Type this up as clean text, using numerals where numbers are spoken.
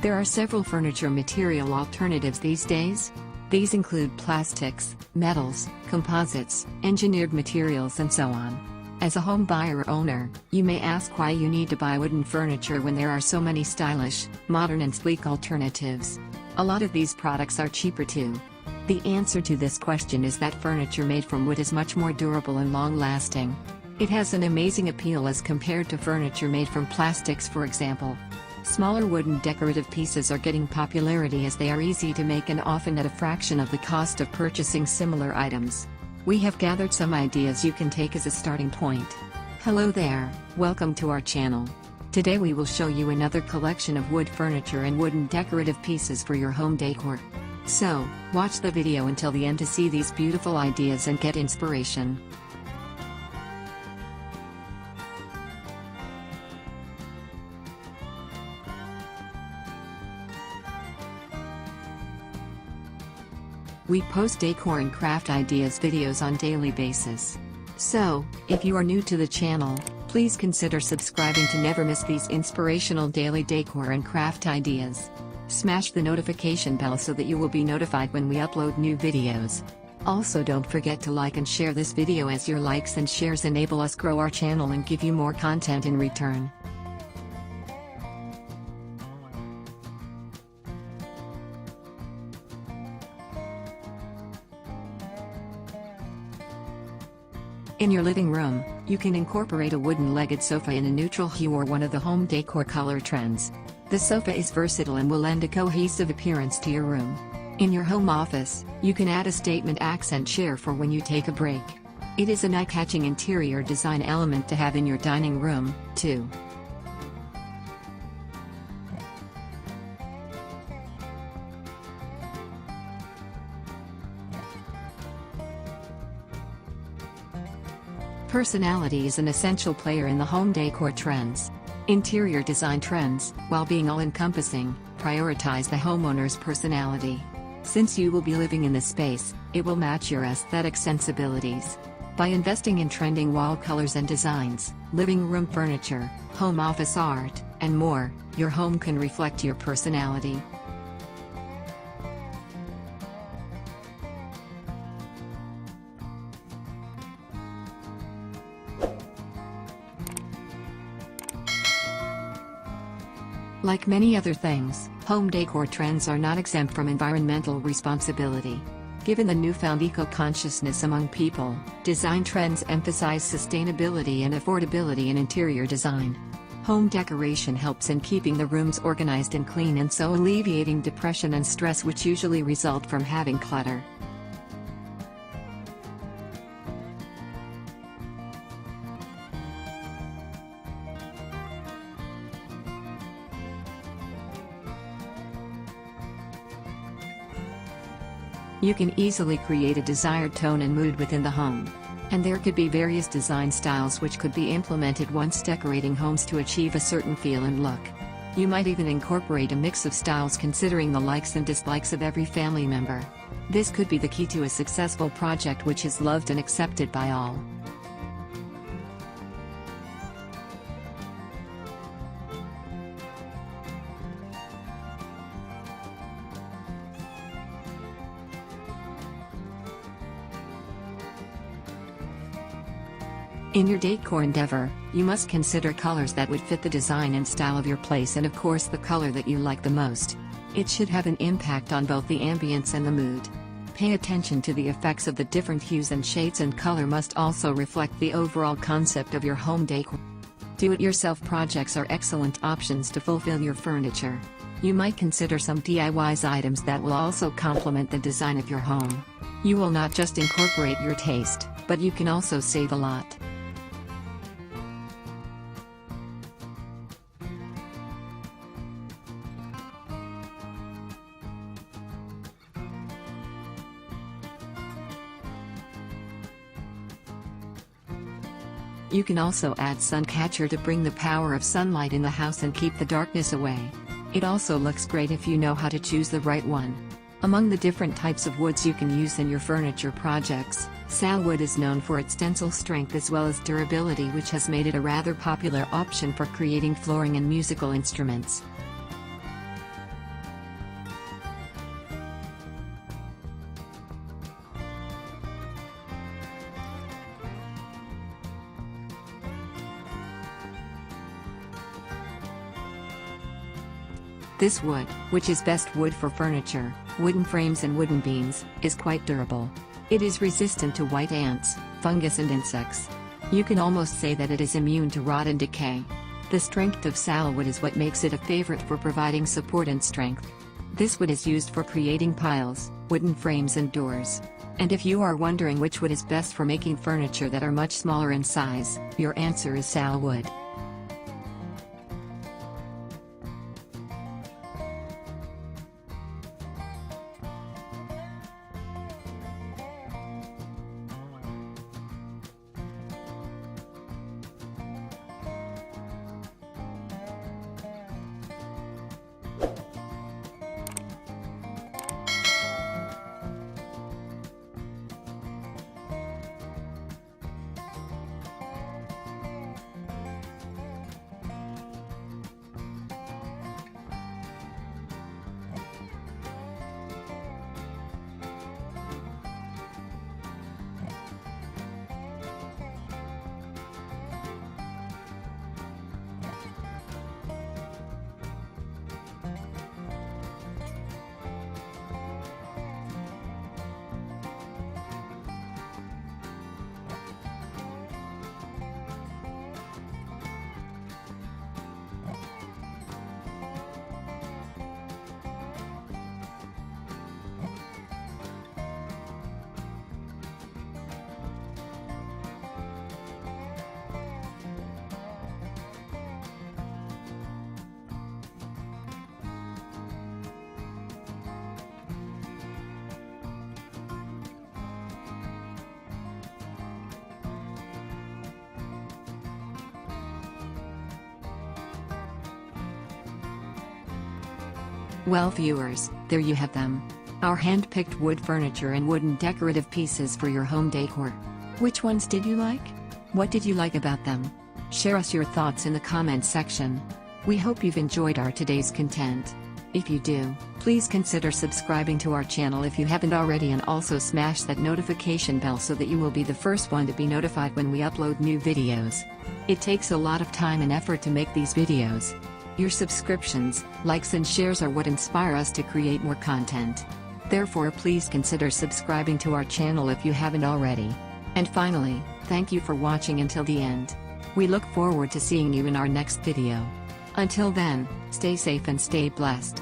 There are several furniture material alternatives these days. These include plastics, metals, composites, engineered materials and so on. As a home buyer or owner, you may ask why you need to buy wooden furniture when there are so many stylish, modern and sleek alternatives. A lot of these products are cheaper too. The answer to this question is that furniture made from wood is much more durable and long-lasting. It has an amazing appeal as compared to furniture made from plastics, for example. Smaller wooden decorative pieces are getting popularity as they are easy to make and often at a fraction of the cost of purchasing similar items. We have gathered some ideas you can take as a starting point. Hello there, welcome to our channel. Today we will show you another collection of wood furniture and wooden decorative pieces for your home decor. So, watch the video until the end to see these beautiful ideas and get inspiration. We post decor and craft ideas videos on daily basis. So, if you are new to the channel, please consider subscribing to never miss these inspirational daily decor and craft ideas. Smash the notification bell so that you will be notified when we upload new videos. Also, don't forget to like and share this video as your likes and shares enable us grow our channel and give you more content in return. In your living room, you can incorporate a wooden-legged sofa in a neutral hue or one of the home decor color trends. The sofa is versatile and will lend a cohesive appearance to your room. In your home office, you can add a statement accent chair for when you take a break. It is an eye-catching interior design element to have in your dining room, too. Personality is an essential player in the home decor trends. Interior design trends, while being all-encompassing, prioritize the homeowner's personality. Since you will be living in the space, it will match your aesthetic sensibilities. By investing in trending wall colors and designs, living room furniture, home office art, and more, your home can reflect your personality. Like many other things, home decor trends are not exempt from environmental responsibility. Given the newfound eco-consciousness among people, design trends emphasize sustainability and affordability in interior design. Home decoration helps in keeping the rooms organized and clean and so alleviating depression and stress which usually result from having clutter. You can easily create a desired tone and mood within the home. And there could be various design styles which could be implemented once decorating homes to achieve a certain feel and look. You might even incorporate a mix of styles considering the likes and dislikes of every family member. This could be the key to a successful project which is loved and accepted by all. In your decor endeavor, you must consider colors that would fit the design and style of your place and of course the color that you like the most. It should have an impact on both the ambience and the mood. Pay attention to the effects of the different hues and shades, and color must also reflect the overall concept of your home decor. Do-it-yourself projects are excellent options to fulfill your furniture. You might consider some DIY items that will also complement the design of your home. You will not just incorporate your taste, but you can also save a lot. You can also add sun catcher to bring the power of sunlight in the house and keep the darkness away. It also looks great if you know how to choose the right one. Among the different types of woods you can use in your furniture projects, salwood is known for its tensile strength as well as durability, which has made it a rather popular option for creating flooring and musical instruments. This wood, which is best wood for furniture, wooden frames and wooden beams, is quite durable. It is resistant to white ants, fungus and insects. You can almost say that it is immune to rot and decay. The strength of salwood is what makes it a favorite for providing support and strength. This wood is used for creating piles, wooden frames and doors. And if you are wondering which wood is best for making furniture that are much smaller in size, your answer is salwood. Well viewers, there you have them. Our hand-picked wood furniture and wooden decorative pieces for your home decor. Which ones did you like? What did you like about them? Share us your thoughts in the comments section. We hope you've enjoyed our today's content. If you do, please consider subscribing to our channel if you haven't already, and also smash that notification bell so that you will be the first one to be notified when we upload new videos. It takes a lot of time and effort to make these videos. Your subscriptions, likes and shares are what inspire us to create more content. Therefore, please consider subscribing to our channel if you haven't already. And finally, thank you for watching until the end. We look forward to seeing you in our next video. Until then, stay safe and stay blessed.